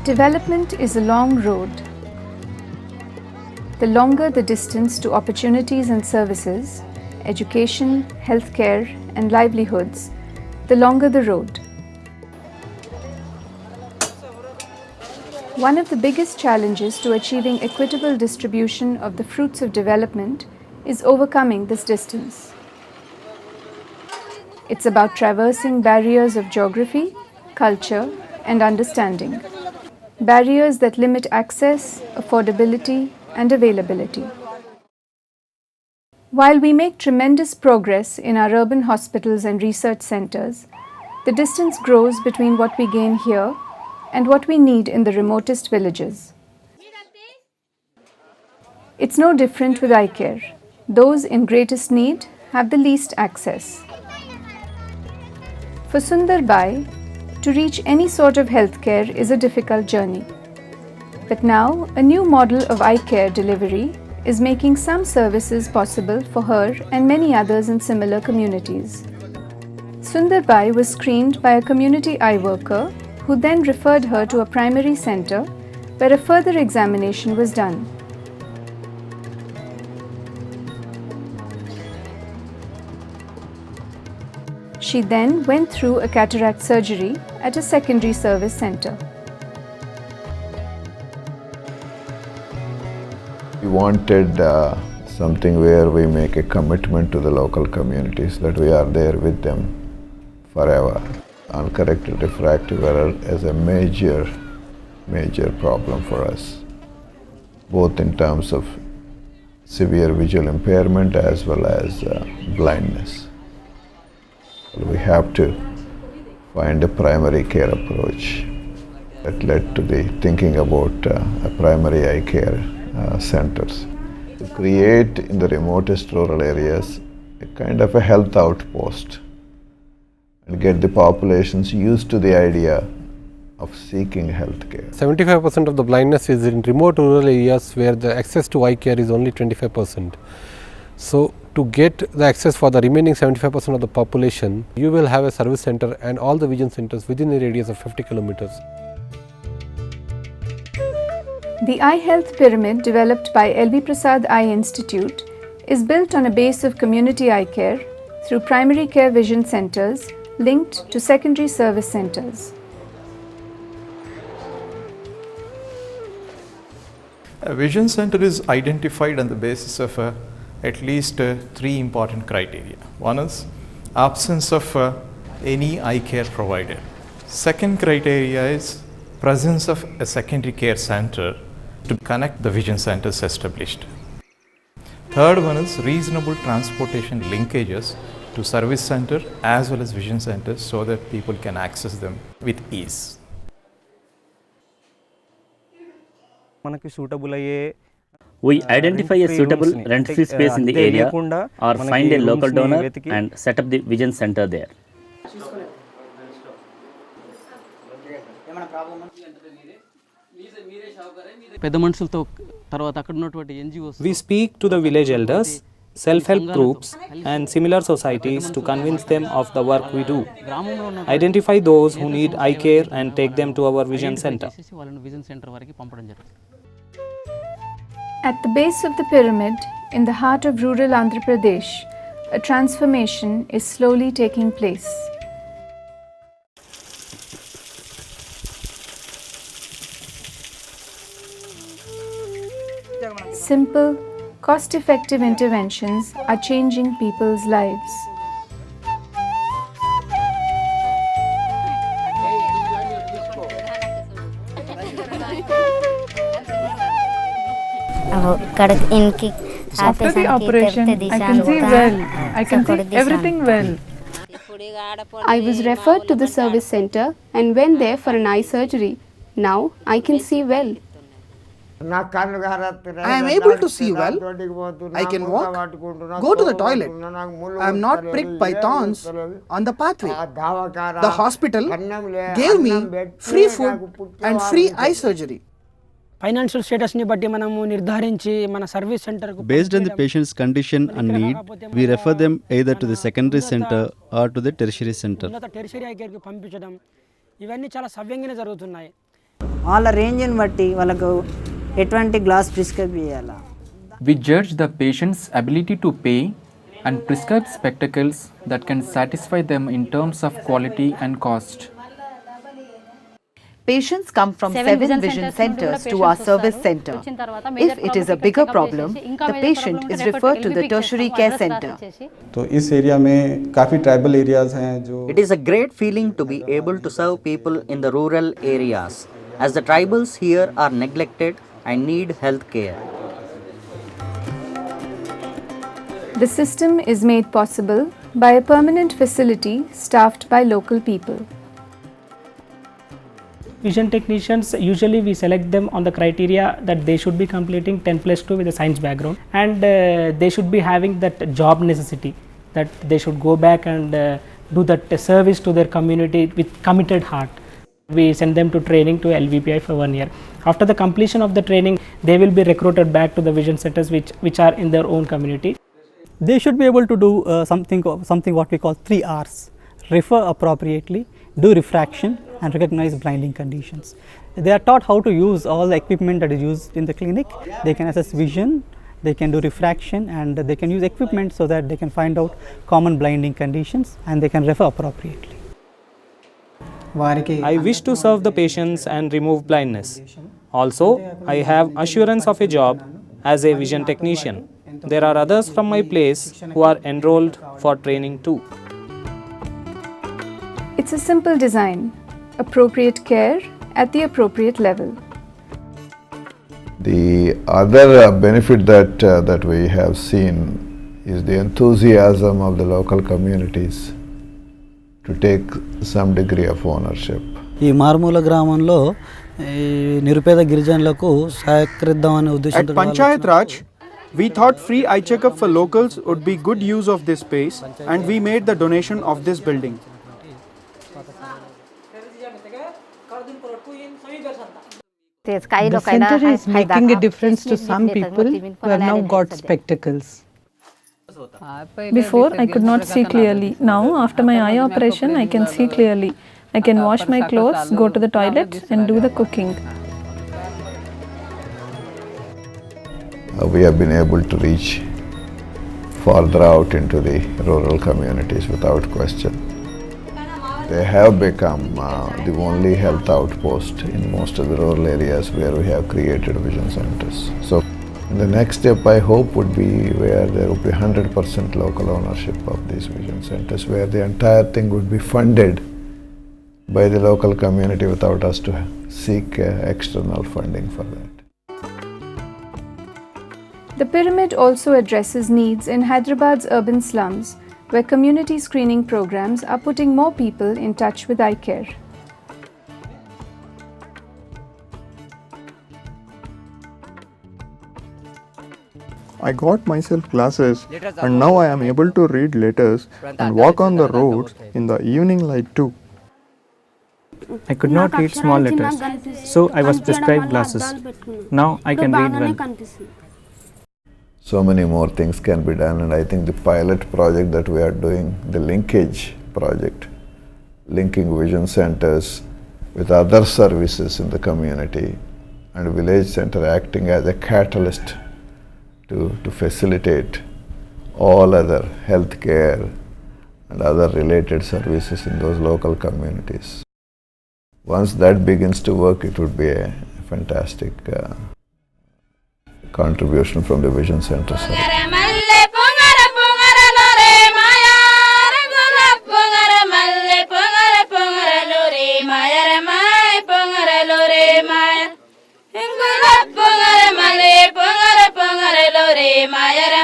Development is a long road. The longer the distance to opportunities and services, education, healthcare, and livelihoods, the longer the road. One of the biggest challenges to achieving equitable distribution of the fruits of development is overcoming this distance. It's about traversing barriers of geography, culture, and understanding. Barriers that limit access, affordability, and availability. While we make tremendous progress in our urban hospitals and research centers, the distance grows between what we gain here and what we need in the remotest villages. It's no different with eye care. Those in greatest need have the least access. For Sundar Bai, to reach any sort of healthcare is a difficult journey. But now, a new model of eye care delivery is making some services possible for her and many others in similar communities. Sundar Bai was screened by a community eye worker who then referred her to a primary center where a further examination was done. She then went through a cataract surgery at a secondary service center. We wanted something where we make a commitment to the local communities that we are there with them forever. Uncorrected refractive error is a major problem for us, both in terms of severe visual impairment as well as blindness. We have to find a primary care approach that led to the thinking about a primary eye care centers. To create in the remotest rural areas a kind of a health outpost and get the populations used to the idea of seeking health care. 75% of the blindness is in remote rural areas where the access to eye care is only 25%. So, to get the access for the remaining 75% of the population, you will have a service center and all the vision centers within a radius of 50 kilometers. The Eye Health Pyramid developed by L.V. Prasad Eye Institute is built on a base of community eye care through primary care vision centers linked to secondary service centers. A vision center is identified on the basis of at least three important criteria. One is absence of any eye care provider. Second criteria is presence of a secondary care center to connect the vision centers established. Third one is reasonable transportation linkages to service center as well as vision centers so that people can access them with ease. We identify a suitable rent-free space in the area or find a local donor and set up the vision center there. We speak to the village elders, self-help groups and similar societies to convince them of the work we do. Identify those who need eye care and take them to our vision center. At the base of the pyramid, in the heart of rural Andhra Pradesh, a transformation is slowly taking place. Simple, cost-effective interventions are changing people's lives. After the operation, I can see well. I can see everything well. I was referred to the service center and went there for an eye surgery. Now I can see well. I am able to see well. I can walk, go to the toilet. I am not pricked by thorns on the pathway. The hospital gave me free food and free eye surgery. Financial స్టేటస్ని బట్టి మనము నిర్ధారించి మన service సెంటర్కు Based on the patient's condition and need, we refer them either to the secondary center or to the tertiary center. ఉన్నత tertiary I కేర్కి పంపించడం ఇవన్నీ చాలా సవ్యంగానే జరుగుతున్నాయి. వాళ్ళ రేంజ్ని బట్టి వాళ్ళకు ఎటువంటి గ్లాస్ ప్రిస్క్రైబ్ చేయాలా. We judge the patient's ability to pay and prescribe spectacles that can satisfy them in terms of quality and cost. Patients come from 7 vision centers to our service center. If it is a bigger problem, the patient is referred to the tertiary care center. तो इस area में काफ़ी tribal areas हैं जो It is a great feeling to be able to serve people in the rural areas, as the tribals here are neglected and need health care. The system is made possible by a permanent facility staffed by local people. Vision technicians, usually we select them on the criteria that they should be completing 10+2 with a science background, and they should be having that job necessity, that they should go back and do that service to their community with committed heart. We send them to training to LVPI for 1 year. After the completion of the training, they will be recruited back to the vision centers which are in their own community. They should be able to do something what we call 3 R's: refer appropriately, do refraction, and recognize blinding conditions. They are taught how to use all the equipment that is used in the clinic. They can assess vision, they can do refraction, and they can use equipment so that they can find out common blinding conditions and they can refer appropriately. I wish to serve the patients and remove blindness. Also, I have assurance of a job as a vision technician. There are others from my place who are enrolled for training too. It's a simple design, appropriate care at the appropriate level. The other benefit that we have seen is the enthusiasm of the local communities to take some degree of ownership. ఈ మారుమూల గ్రామంలో నిరుపేద గిరిజనులకు సహకరిద్దామనే ఉద్దేశంతో At Panchayat Raj, we thought free eye checkup for locals would be good use of this space, and we made the donation of this building. The center is making a difference to some people who have now got spectacles. Before, I could not see clearly. Now, after my eye operation, I can see clearly. I can wash my clothes, go to the toilet, and do the cooking. We have been able to reach farther out into the rural communities without question. They have become the only health outpost in most of the rural areas where we have created vision centers. So the next step, I hope, would be where there would be 100% local ownership of these vision centers, where the entire thing would be funded by the local community without us to seek external funding for that. The pyramid also addresses needs in Hyderabad's urban slums, where community screening programs are putting more people in touch with eye care. I got myself glasses, and now I am able to read letters and walk on the roads in the evening light too. I could not read small letters, so I was prescribed glasses. Now I can read well. So many more things can be done, and I think the pilot project that we are doing, the linkage project, linking vision centers with other services in the community, and village center acting as a catalyst to facilitate all other health care and other related services in those local communities. Once that begins to work, it would be a fantastic contribution from the vision center side. Mayara